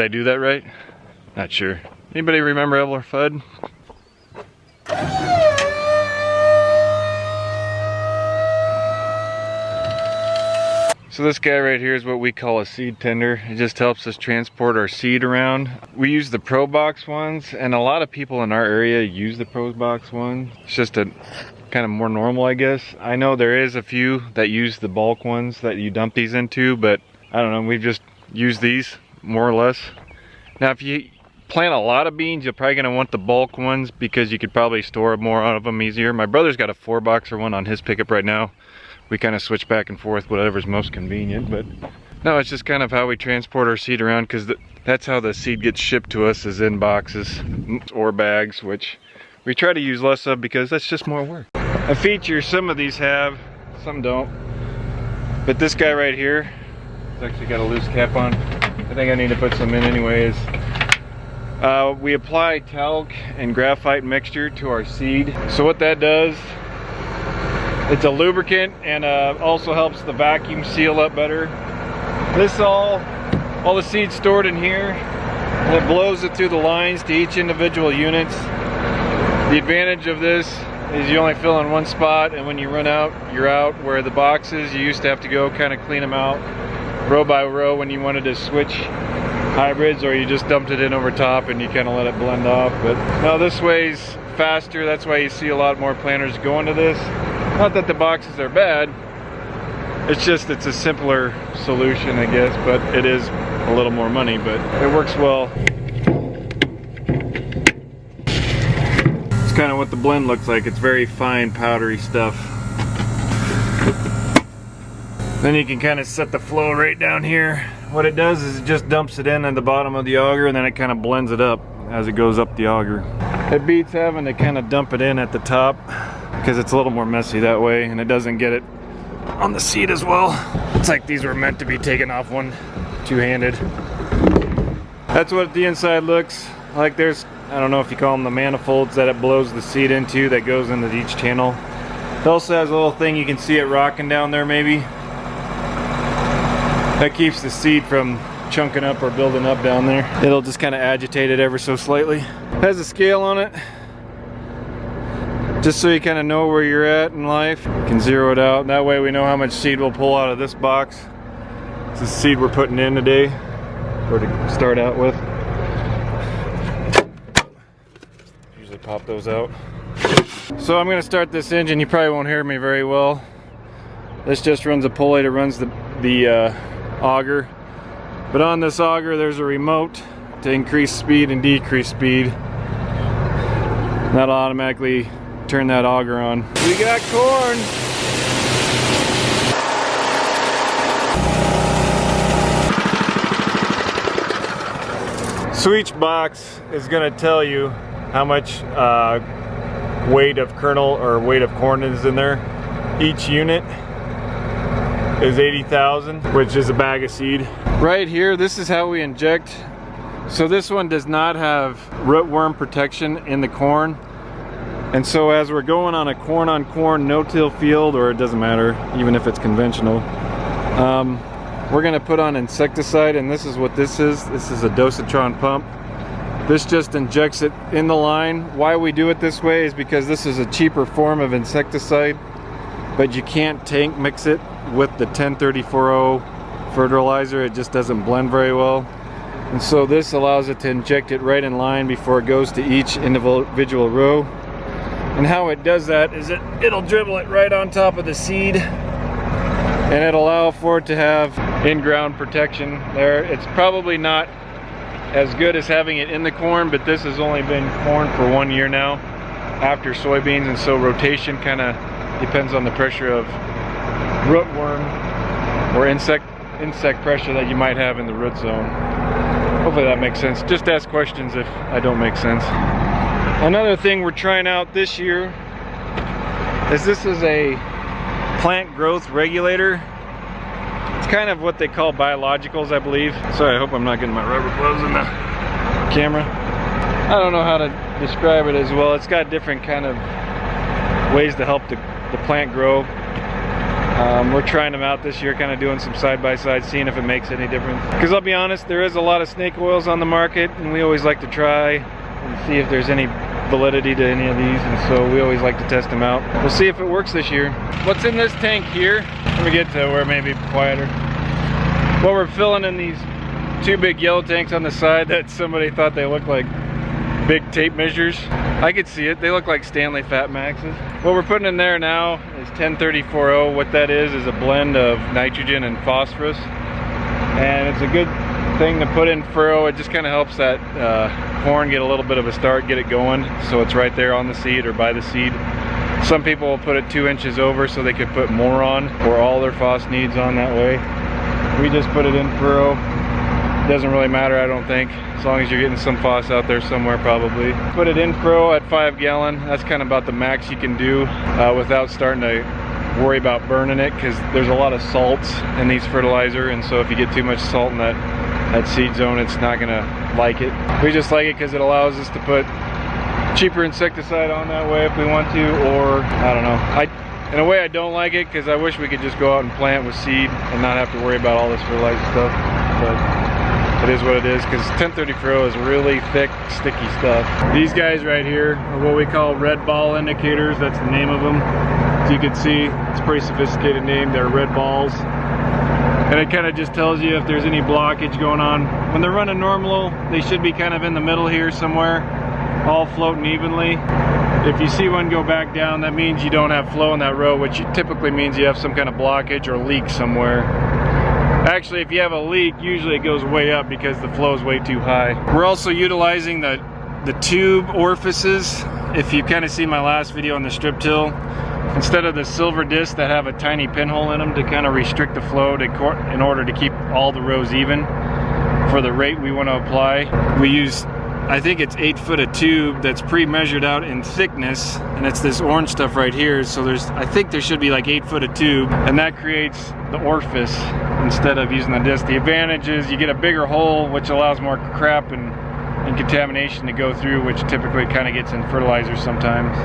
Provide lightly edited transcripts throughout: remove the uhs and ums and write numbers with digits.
I do that right? Not sure. Anybody remember Elmer Fudd? So this guy right here is what we call a seed tender. It just helps us transport our seed around. We use the Pro Box ones, and a lot of people in our area use the Pro Box one. It's just a kind of more normal, I guess. I know there is a few that use the bulk ones that you dump these into, but I don't know, we've just used these more or less. Now if you plant a lot of beans, you're probably gonna want the bulk ones because you could probably store more out of them easier. My brother's got a 4-boxer one on his pickup right now. We kind of switch back and forth, whatever's most convenient, but no, it's just kind of how we transport our seed around, because that's how the seed gets shipped to us, is in boxes or bags, which we try to use less of because that's just more work. A feature some of these have, some don't, but this guy right here, it's actually got a loose cap on. I think I need to put some in anyways. We apply talc and graphite mixture to our seed. So what that does, it's a lubricant and also helps the vacuum seal up better. This all the seeds stored in here, and it blows it through the lines to each individual units. The advantage of this is you only fill in one spot, and when you run out, you're out. Where the boxes, you used to have to go kind of clean them out row by row when you wanted to switch hybrids, or you just dumped it in over top and you kind of let it blend off. But no, this way's faster. That's why you see a lot more planters going to this. Not that the boxes are bad, it's just it's a simpler solution, I guess, but it is a little more money, but it works well. It's kind of what the blend looks like. It's very fine, powdery stuff. Then you can kind of set the flow right down here. What it does is it just dumps it in at the bottom of the auger, and then it kind of blends it up as it goes up the auger. It beats having to kind of dump it in at the top, because it's a little more messy that way, and it doesn't get it on the seed as well. It's like these were meant to be taken off two-handed. That's what the inside looks like. There's, I don't know if you call them the manifolds that it blows the seed into, that goes into each channel. It also has a little thing, you can see it rocking down there maybe. That keeps the seed from chunking up or building up down there. It'll just kind of agitate it ever so slightly. It has a scale on it, just so you kind of know where you're at in life. You can zero it out. That way we know how much seed we'll pull out of this box. This is the seed we're putting in today, or to start out with. Usually pop those out. So I'm going to start this engine. You probably won't hear me very well. This just runs a pulley that runs the auger. But on this auger there's a remote to increase speed and decrease speed. That'll automatically turn that auger on. We got corn! So each box is going to tell you how much weight of kernel or weight of corn is in there. Each unit is 80,000, which is a bag of seed. Right here, this is how we inject. So this one does not have rootworm protection in the corn. And so as we're going on a corn no-till field, or it doesn't matter, even if it's conventional, we're gonna put on insecticide, and this is what this is. This is a Dosatron pump. This just injects it in the line. Why we do it this way is because this is a cheaper form of insecticide, but you can't tank mix it with the 1034O fertilizer. It just doesn't blend very well. And so this allows it to inject it right in line before it goes to each individual row. And how it does that is it'll dribble it right on top of the seed, and it'll allow for it to have in-ground protection there. It's probably not as good as having it in the corn, but this has only been corn for 1 year now after soybeans, and so rotation kind of depends on the pressure of rootworm or insect pressure that you might have in the root zone. Hopefully that makes sense. Just ask questions if I don't make sense. Another thing we're trying out this year is this is a plant growth regulator. It's kind of what they call biologicals, I believe. Sorry, I hope I'm not getting my rubber gloves in the camera. I don't know how to describe it as well. It's got different kind of ways to help the plant grow. We're trying them out this year, kind of doing some side-by-side, seeing if it makes any difference. Because I'll be honest, there is a lot of snake oils on the market, and we always like to try and see if there's any validity to any of these, and so we always like to test them out. We'll see if it works this year. What's in this tank here? Let me get to where it may be quieter. What we're filling in these two big yellow tanks on the side that somebody thought they looked like big tape measures. I could see it. They look like Stanley Fat Maxes. What we're putting in there now is 10-30-4-0. What that is a blend of nitrogen and phosphorus. And it's a good thing to put in furrow. It just kind of helps that corn get a little bit of a start, get it going, so it's right there on the seed or by the seed. Some people will put it 2 inches over so they could put more on, or all their phos needs on that way. We just put it in furrow. Doesn't really matter, I don't think, as long as you're getting some phos out there somewhere probably. Put it in furrow at 5 gallon. That's kind of about the max you can do without starting to worry about burning it, because there's a lot of salts in these fertilizer, and so if you get too much salt in that seed zone, it's not gonna like it. We just like it because it allows us to put cheaper insecticide on that way if we want to, or I don't know. In a way I don't like it, because I wish we could just go out and plant with seed and not have to worry about all this fertilizer stuff, but it is what it is, because 10-30-4-0 is really thick, sticky stuff. These guys right here are what we call red ball indicators. That's the name of them. As you can see, it's a pretty sophisticated name. They're red balls. And it kind of just tells you if there's any blockage going on. When they're running normal, they should be kind of in the middle here somewhere, all floating evenly. If you see one go back down, that means you don't have flow in that row, which typically means you have some kind of blockage or leak somewhere. Actually, if you have a leak, usually it goes way up because the flow is way too high. We're also utilizing the tube orifices. If you kind of see my last video on the strip till, instead of the silver discs that have a tiny pinhole in them to kind of restrict the flow in order to keep all the rows even for the rate we want to apply, we use, I think it's 8 foot of tube that's pre-measured out in thickness, and it's this orange stuff right here. So I think there should be like 8 foot of tube, and that creates the orifice instead of using the disc. The advantage is you get a bigger hole, which allows more crap and contamination to go through, which typically kind of gets in fertilizer sometimes.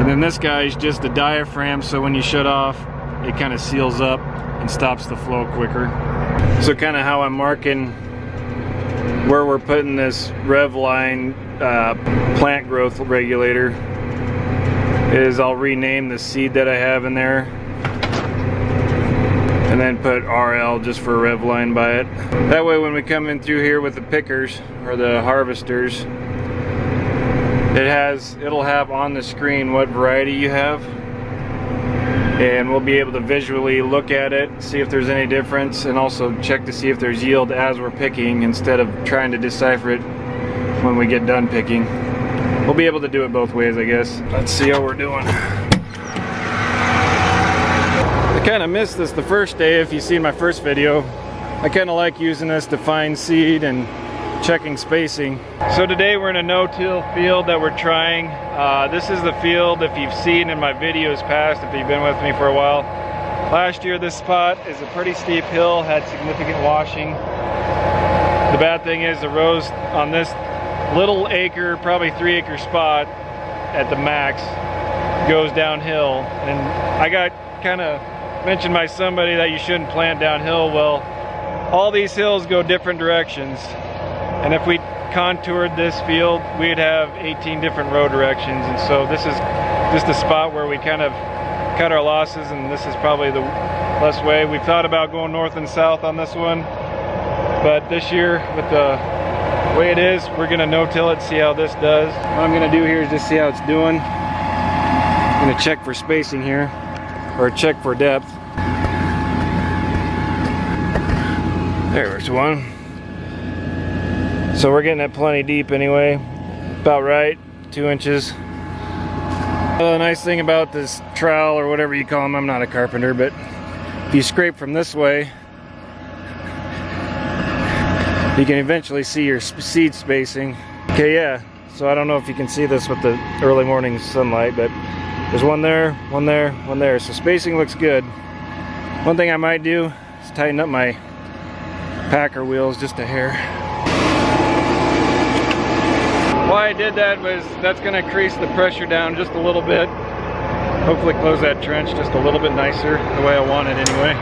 And then this guy is just a diaphragm, so when you shut off, it kind of seals up and stops the flow quicker. So kind of how I'm marking where we're putting this Revline plant growth regulator is I'll rename the seed that I have in there, and then put RL just for Revline by it. That way when we come in through here with the pickers or the harvesters, it'll have on the screen what variety you have, and we'll be able to visually look at it, see if there's any difference, and also check to see if there's yield as we're picking instead of trying to decipher it when we get done picking. We'll be able to do it both ways, I guess. Let's see how we're doing. I kind of missed this the first day. If you've seen my first video, I kind of like using this to find seed and checking spacing. So today we're in a no-till field that we're trying. This is the field, if you've seen in my videos past, if you've been with me for a while. Last year this spot is a pretty steep hill, had significant washing. The bad thing is the rows on this little acre, probably 3 acre spot at the max, goes downhill. And I got kind of mentioned by somebody that you shouldn't plant downhill. Well, all these hills go different directions. And if we contoured this field, we'd have 18 different row directions. And so this is just a spot where we kind of cut our losses, and this is probably the best way. We've thought about going north and south on this one, but this year with the way it is, we're gonna no-till it, see how this does. What I'm gonna do here is just see how it's doing. I'm gonna check for spacing here, or check for depth. There's one. So we're getting it plenty deep anyway, about right, 2 inches. The nice thing about this trowel, or whatever you call them, I'm not a carpenter, but if you scrape from this way, you can eventually see your seed spacing. Okay, yeah, so I don't know if you can see this with the early morning sunlight, but there's one there, one there, one there. So spacing looks good. One thing I might do is tighten up my packer wheels just a hair. Why I did that was that's going to increase the pressure down just a little bit. Hopefully close that trench just a little bit nicer, the way I want it anyway.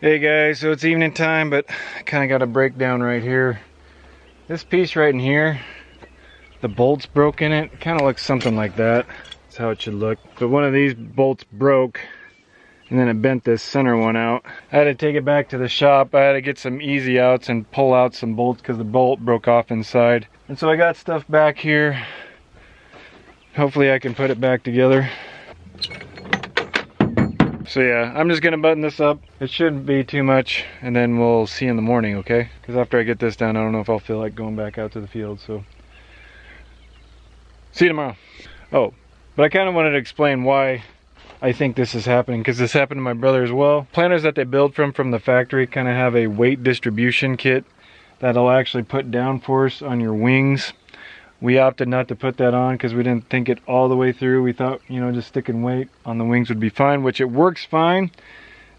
Hey guys, so it's evening time, but I kind of got a breakdown right here. This piece right in here, the bolts broke in it. It kind of looks something like that. That's how it should look. But one of these bolts broke, and then it bent this center one out. I had to take it back to the shop. I had to get some easy outs and pull out some bolts because the bolt broke off inside. And so I got stuff back here. Hopefully I can put it back together. So yeah, I'm just gonna button this up. It shouldn't be too much, and then we'll see in the morning, okay? Because after I get this done, I don't know if I'll feel like going back out to the field, so. See you tomorrow. Oh, but I kind of wanted to explain why I think this is happening, because this happened to my brother as well. Planters that they build from the factory kind of have a weight distribution kit that'll actually put downforce on your wings. We opted not to put that on because we didn't think it all the way through. We thought, you know, just sticking weight on the wings would be fine, which it works fine.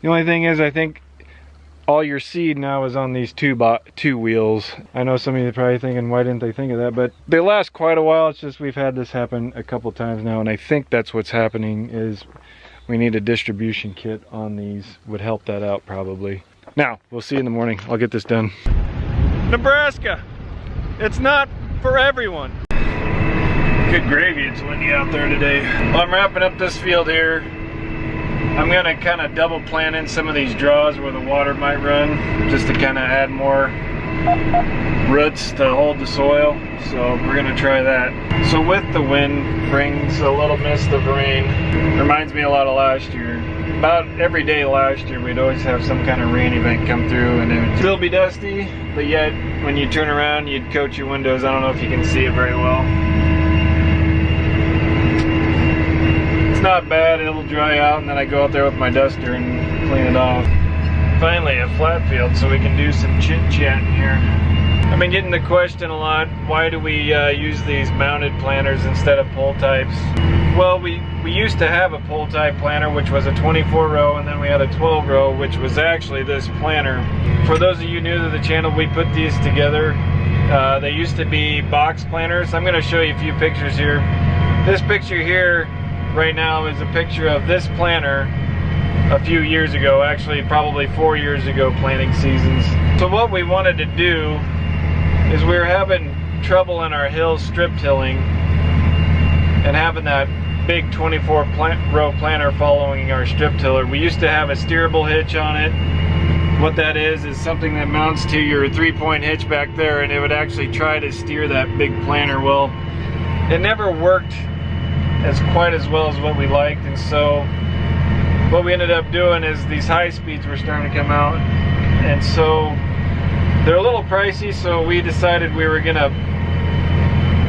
The only thing is, I think all your seed now is on these two wheels. I know some of you are probably thinking, why didn't they think of that? But they last quite a while. It's just we've had this happen a couple times now, and I think that's what's happening is we need a distribution kit on these. Would help that out probably. Now, we'll see you in the morning. I'll get this done. Nebraska, it's not for everyone. Good gravy, it's windy out there today. Well, I'm wrapping up this field here. I'm gonna kind of double plant in some of these draws where the water might run, just to kind of add more roots to hold the soil. So we're gonna try that. So with the wind brings a little mist of rain. Reminds me a lot of last year. About every day last year we'd always have some kind of rain event come through, and it would still be dusty, but yet when you turn around you'd coat your windows. I don't know if you can see it very well. It's not bad, it'll dry out, and then I go out there with my duster and clean it off. Finally a flat field so we can do some chit chat in here. I've been getting the question a lot, why do we use these mounted planters instead of pole types? Well, we used to have a pole type planter, which was a 24 row, and then we had a 12 row, which was actually this planter. For those of you new to the channel, we put these together. They used to be box planters. I'm gonna show you a few pictures here. This picture here right now is a picture of this planter a few years ago, actually probably 4 years ago, planting seasons. So what we wanted to do is we were having trouble in our hills strip tilling and having that big 24 row planter following our strip tiller. We used to have a steerable hitch on it. What that is something that mounts to your 3-point hitch back there, and it would actually try to steer that big planter. Well, it never worked quite as well as what we liked, and so what we ended up doing is these high speeds were starting to come out, and so they're a little pricey, so we decided we were gonna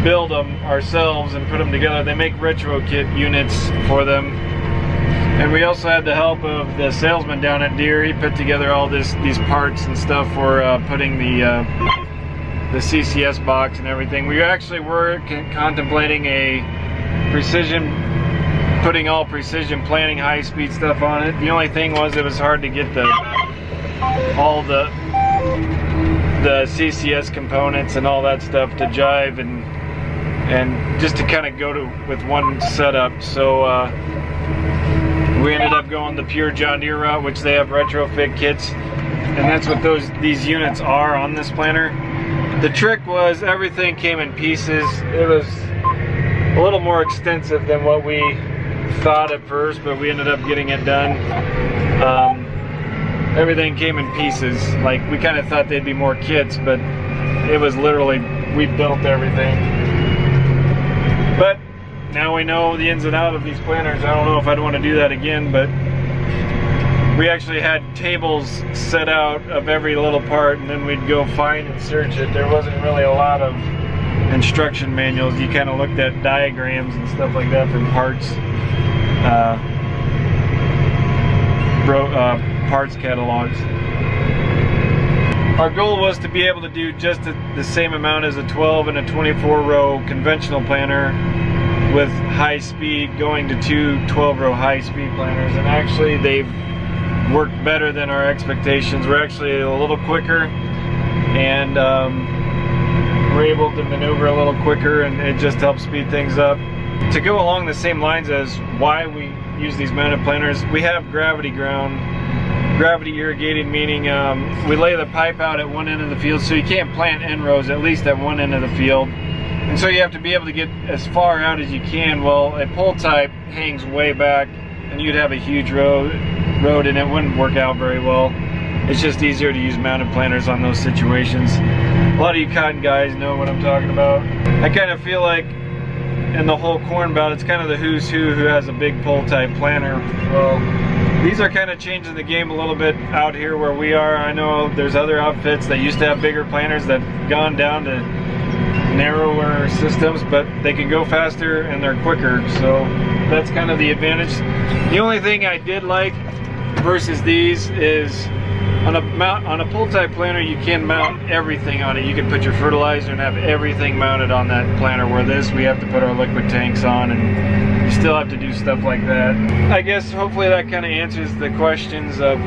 build them ourselves and put them together. They make retro kit units for them, and we also had the help of the salesman down at Deere. He put together all these parts and stuff for putting the CCS box and everything. We actually were contemplating putting all precision planting high-speed stuff on it. The only thing was it was hard to get the all the CCS components and all that stuff to jive and just to kind of go with one setup. So we ended up going the pure John Deere route, which they have retrofit kits, and that's what these units are on this planter. The trick was everything came in pieces. It was a little more extensive than what we thought at first, but we ended up getting it done. Everything came in pieces. Like, we kind of thought they'd be more kits, but it was literally, we built everything. But now we know the ins and outs of these planters. I don't know if I'd want to do that again, but we actually had tables set out of every little part, and then we'd go find and search it. There wasn't really a lot of instruction manuals. You kind of looked at diagrams and stuff like that from parts parts catalogs. Our goal was to be able to do just the same amount as a 12 and a 24 row conventional planter with high speed, going to two 12 row high speed planters, and actually they've worked better than our expectations. We're actually a little quicker, and we're able to maneuver a little quicker, and it just helps speed things up. To go along the same lines as why we use these mounted planters, we have gravity irrigated, meaning we lay the pipe out at one end of the field, so you can't plant end rows at least at one end of the field, and so you have to be able to get as far out as you can. Well, a pull type hangs way back, and you'd have a huge road and it wouldn't work out very well. It's just easier to use mounted planters on those situations. A lot of you cotton guys know what I'm talking about. I kind of feel like in the whole corn belt, it's kind of the who's who has a big pull type planter. Well, these are kind of changing the game a little bit out here where we are. I know there's other outfits that used to have bigger planters that have gone down to narrower systems, but they can go faster and they're quicker, so that's kind of the advantage. The only thing I did like versus these is on a pull type planter, you can mount everything on it. You can put your fertilizer and have everything mounted on that planter, where this we have to put our liquid tanks on, and you still have to do stuff like that. I guess hopefully that kind of answers the questions of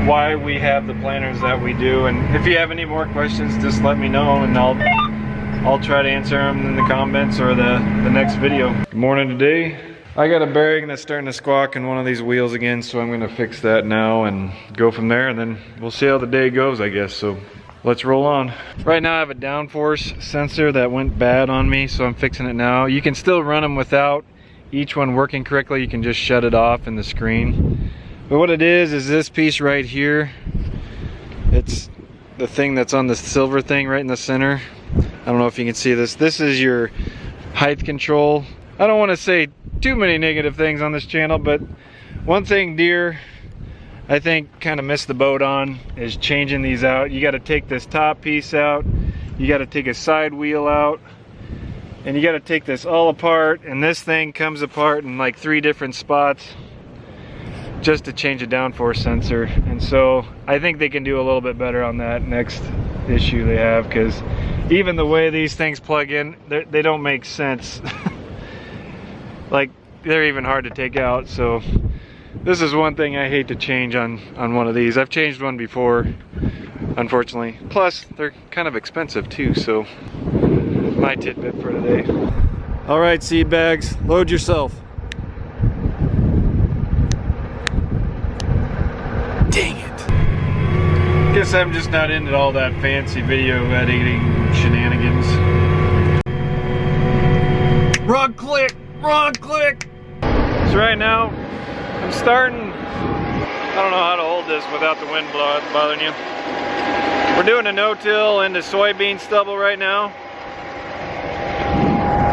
why we have the planters that we do, and if you have any more questions, just let me know and I'll try to answer them in the comments or the next video. Good morning. Today I got a bearing that's starting to squawk in one of these wheels again, so I'm gonna fix that now and go from there, and then we'll see how the day goes, I guess. So let's roll on. Right now I have a downforce sensor that went bad on me, so I'm fixing it now. You can still run them without each one working correctly. You can just shut it off in the screen. But what it is this piece right here. It's the thing that's on the silver thing right in the center. I don't know if you can see this. This is your height control. I don't want to say too many negative things on this channel, but one thing Deere, I think, kind of missed the boat on is changing these out. You got to take this top piece out, you got to take a side wheel out, and you got to take this all apart, and this thing comes apart in like 3 different spots just to change a downforce sensor. And so I think they can do a little bit better on that next issue they have, because even the way these things plug in, they don't make sense. Like, they're even hard to take out. So this is one thing I hate to change on one of these. I've changed one before, unfortunately. Plus, they're kind of expensive too, so my tidbit for today. All right, seed bags, load yourself. Dang it. Guess I'm just not into all that fancy video editing shenanigans. Wrong click! Wrong click! So right now, I'm starting, I don't know how to hold this without the wind bothering you. We're doing a no-till into soybean stubble right now.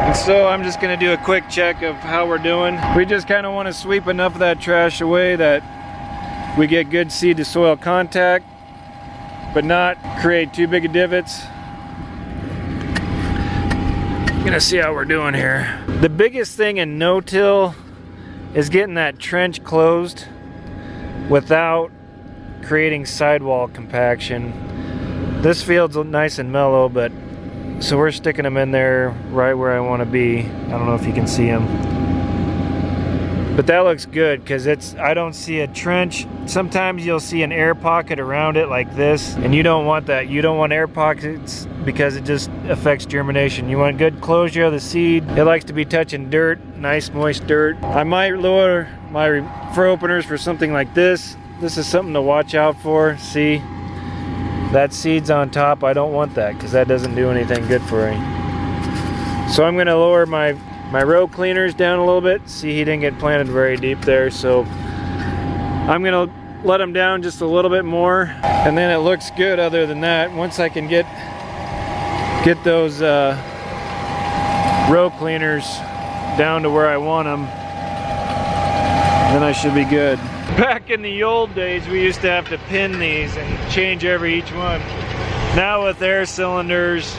And so I'm just gonna do a quick check of how we're doing. We just kind of want to sweep enough of that trash away that we get good seed to soil contact, but not create too big of divots. Gonna see how we're doing here. The biggest thing in no-till is getting that trench closed without creating sidewall compaction. This field's nice and mellow, but so we're sticking them in there right where I want to be. I don't know if you can see them, But that looks good because I don't see a trench. Sometimes you'll see an air pocket around it like this, and you don't want that. You don't want air pockets because it just affects germination. You want good closure of the seed. It likes to be touching dirt, nice moist dirt. I might lower my fur openers for something like this. This is something to watch out for. See, that seed's on top. I don't want that because that doesn't do anything good for me. So I'm gonna lower my row cleaners down a little bit. See, he didn't get planted very deep there, so I'm gonna let them down just a little bit more, and then it looks good. Other than that, once I can get those row cleaners down to where I want them, then I should be good. Back in the old days, we used to have to pin these and change each one. Now with air cylinders,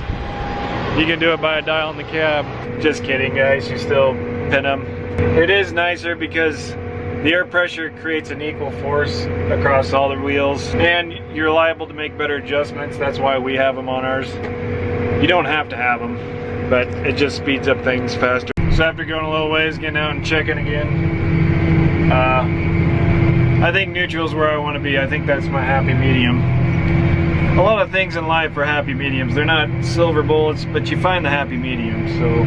you can do it by a dial in the cab. Just kidding, guys, you still pin them. It is nicer because the air pressure creates an equal force across all the wheels, and you're liable to make better adjustments. That's why we have them on ours. You don't have to have them, but it just speeds up things faster. So after going a little ways, getting out and checking again, I think neutral is where I want to be. I think that's my happy medium. A lot of things in life are happy mediums. They're not silver bullets, but you find the happy medium. So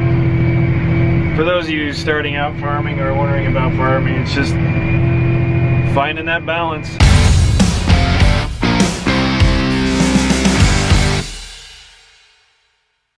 for those of you starting out farming or wondering about farming, it's just finding that balance.